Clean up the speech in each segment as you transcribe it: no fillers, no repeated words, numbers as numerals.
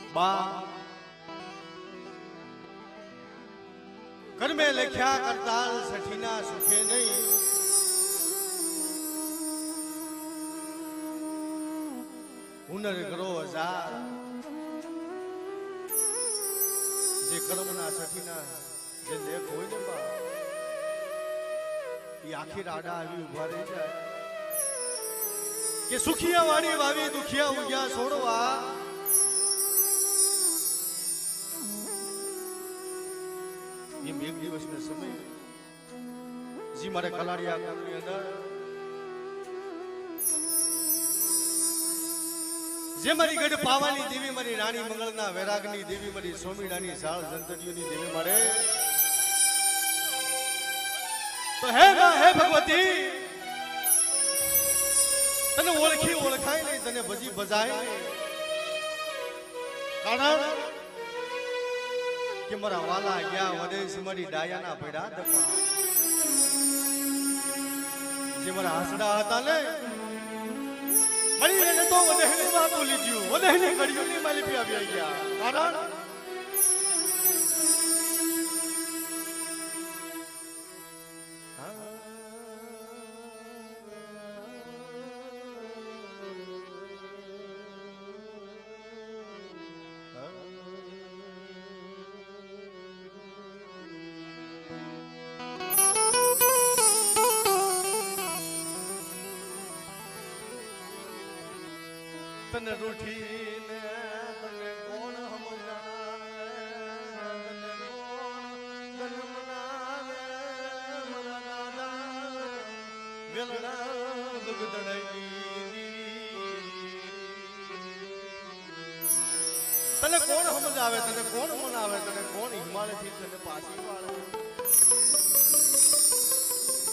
બા કર્મે લખ્યા કરતાલ સઠીના સુખે નહીં હુનર કરો હજાર જે કર્મના સઠીના જે લેખ હોય ને બા એ આખી રાડા આવી ઉભા રહી જાય કે સુખિયા વાળી વાવી દુખિયા ઉગ્યા છોડવા એ એક દિવસનો સમય જી મારે કલાડિયા ગામની અંદર જે મારી ગઢ પાવાની દેવી મારી રાણી મંગળના વૈરાગની દેવી મારી સોમીડાની સાળ જંતરીઓની દેવી મારે તો હે ભગવતી તને ઓળખી ઓળખાય નહીં તને ભજી બજાય નહીં કારણ કે મારા વાલા ગયા વદેશ મારી ડાયાના પડ્યા દફા જે મારા હાસડા હતા ને મળી તો વદેહની વાત ભૂલી ગયું વદેહની ઘડીઓની માલી પી આવી ગયા કારણ તને રૂઠીને તને કોણ સમજાવે તને મનાવે મારા દાદા વેલડા બગદડાઈ તને કોણ સમજાવે તને કોણ મનાવે તને કોણ હિમાલયથી તને પાછી વાળે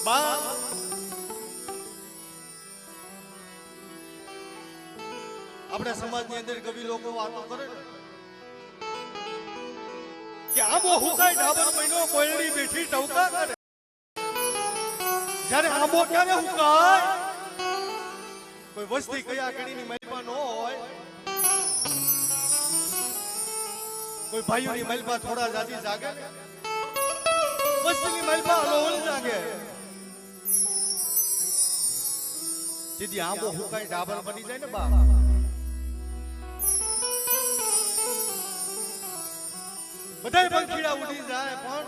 બા આપણે સમાજની અંદર કવિ લોકો વાતો કરે કે આંબો હુકાય ડાબર મહિનો કોયડી બેઠી ટવકા કરે જ્યારે આંબો ક્યારે હુકાય કોઈ વસ્તી કયા કડીની મલબા ન હોય કોઈ ભાઈઓની મલબા થોડા જાજી જાગે વસ્તીની મલબા અલોલ જાગે સીધી આંબો હુકાય ડાબર બની જાય ને બા બધાય પંખીડા ઉડી જાય પણ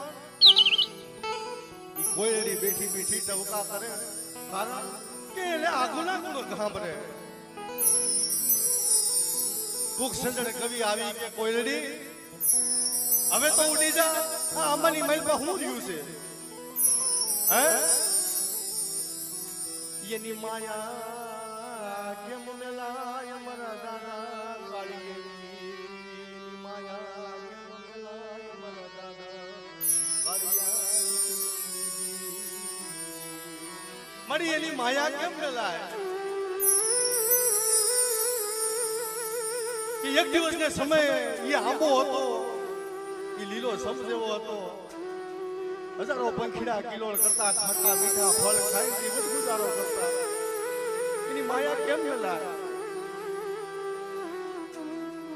કોયડી બેઠી બેઠી ટવકા કરે કારણ કે એને આગુના ગુણો સાંભળે કોક સંજણ કવિ આવી કે કોયડી હવે તો ઉડી જા આ આંબાની મલ પર હું રહ્યું છે હે એની માયા કેમ મેલાય મારા દાદા કાળી માયા મારી એની માયા કેમ મેલાય કે એક દિવસ ને સમય એ આંબો હતો એ લીલો સમજેવો હતો હજારો પંખીડા કિલોળ કરતા ખાટા મીઠા ફળ ખાઈ જીવન ગુજારો કરતા એની માયા કેમ મેલાય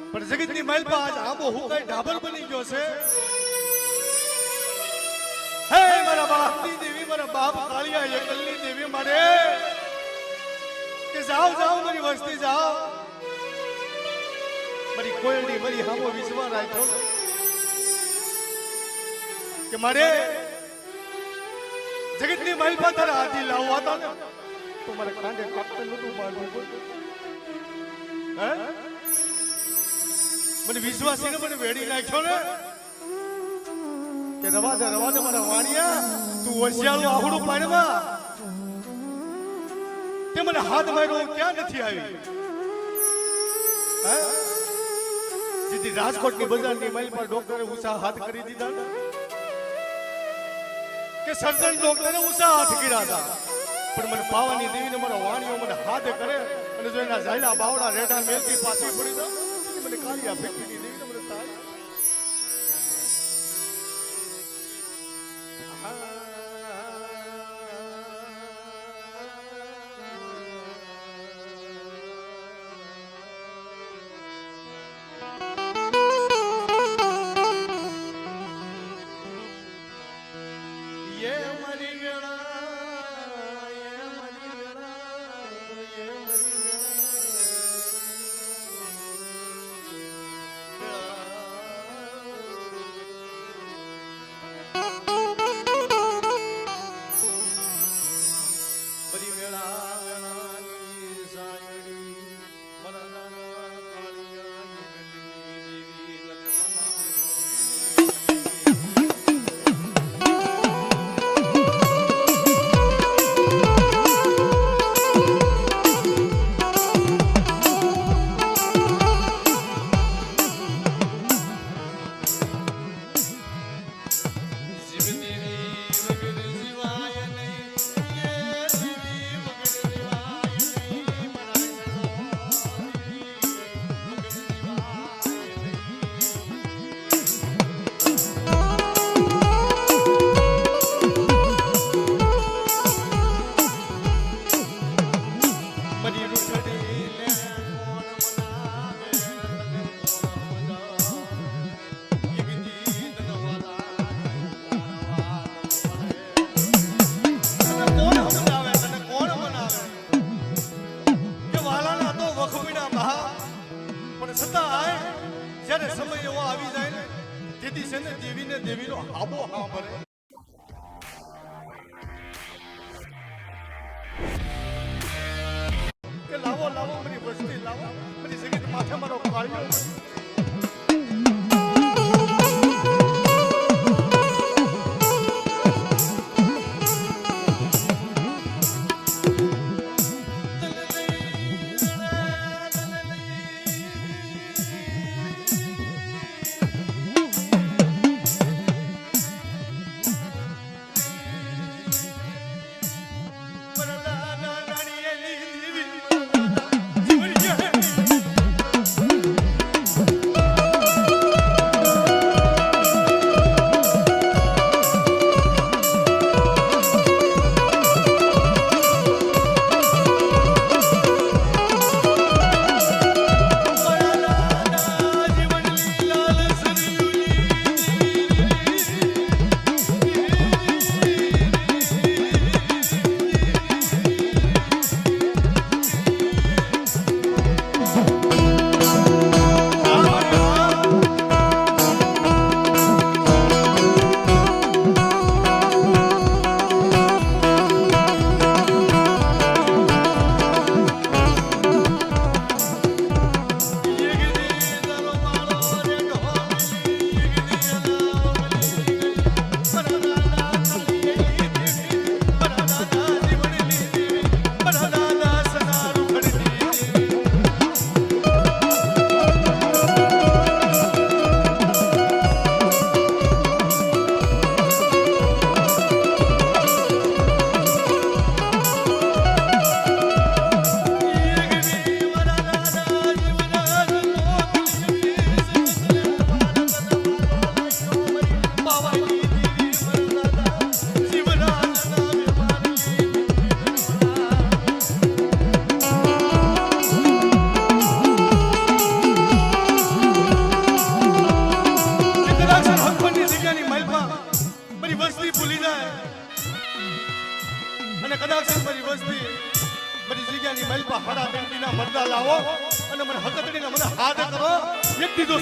પણ જગતની માઇલ પર આજ આંબો હુકાઈ ઢાબર બની ગયો છે હે મારા બાપની દેવી મારા બાપ કાળિયા એકલની દેવી મારે કે જાઓ જાઓ મારી વસ્તી જાઓ મારી કોયડી મારી હામો વિશ્વા રાખ્યો કે મારે જગતની માઇલ પર તારા હાથી લાવવા હતા ને તો મારે કાંડે કાપતે નતું મારવું હે મને વિશ્વાસીને મને વેડી નાખ્યો ને કે રવા દે મારા વાણિયા તું હોશિયાળું આહુડું પાડવા તે મને હાથ માર્યો ક્યાં નથી આવી સીધી રાજકોટની બજારની માઇલ પર ડોક્ટરે ઊંચા હાથ કરી દીધા કે સર્જન ડોક્ટરે ઊંચા હાથ કર્યા હતા પણ મને પાવાની દેવીને મારો વાણિયો મને હાથ કરે અને જો એના ઝાયલા બાવડા રેઢા મેલથી પાછી પડી દો મને કાળિયા ફેંકી દીધી મને તાળી સમય એવો આવી જાય ને તેથી છે ને દેવીને દેવીનો આબો સાંભળે કે લાવો લાવો મારી વસ્તી લાવો મારી જગત માથે મારો કાળિયો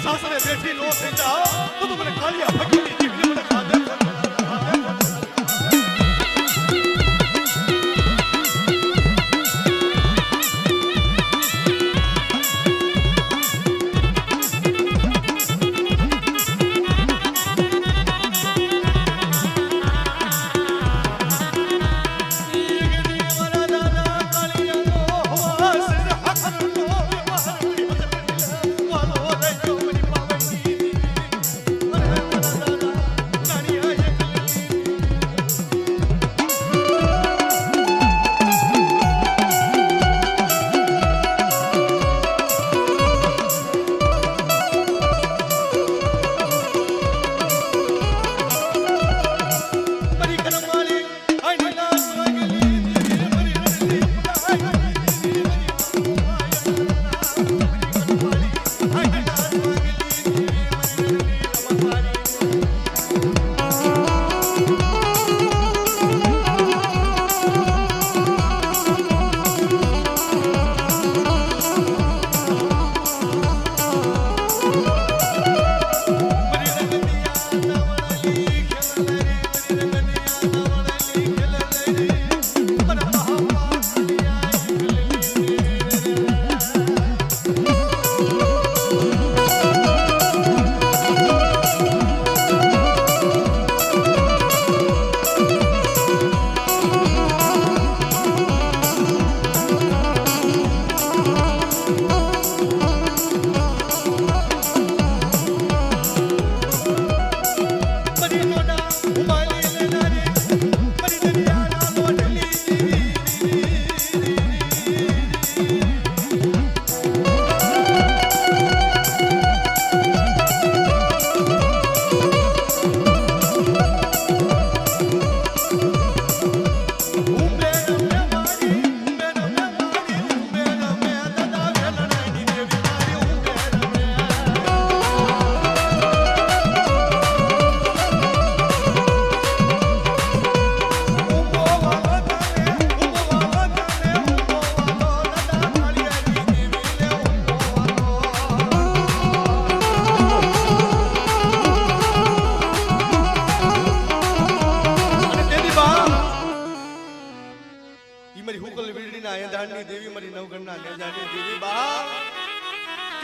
સાસરે બેઠી નો થઈ જાઓ તો મને કાલિયા ફકીની જીવની મને ખાધે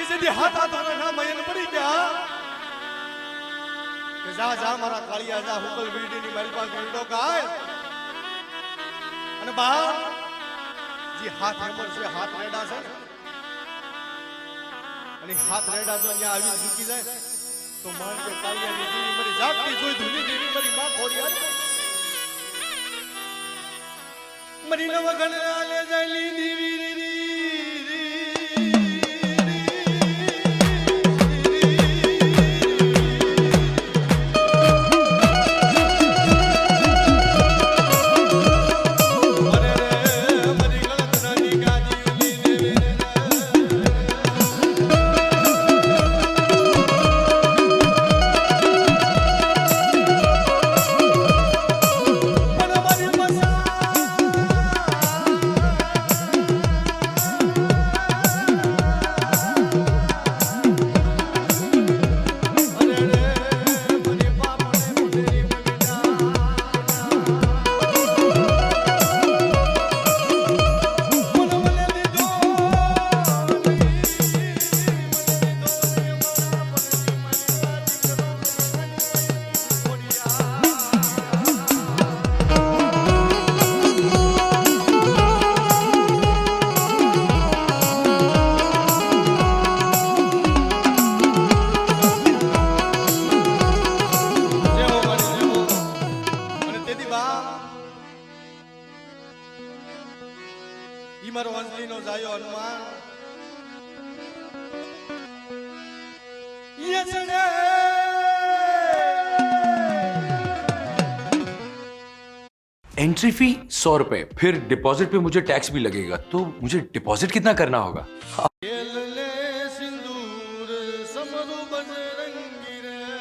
જેથી હાથ હાથોના ના મયન પડી ગયા કે જા જા મારા કાળિયા જા હુકલ વીડીની મારી પાસે ઈડો ગાય અને બા જે હાથ હેમર છે હાથ રેડા છે ને અને હાથ રેડા જો અહીંયા આવી ઝૂકી જાય તો માન કે કાળિયાની દીવી મારી જાગતી જોઈ ધૂની દીવી મારી માં ખોડી હતી મરી નવ ગણના લે જાયલી દીવી મારો અંજલીનો જાયો હનુમાન યસડે एंट्री फी 100 रुपए, फिर डिपॉजिट पे मुझे टैक्स भी लगेगा, तो मुझे डिपॉजिट कितना करना होगा? ખેલને સિંદૂર સમરૂ બજરંગી રે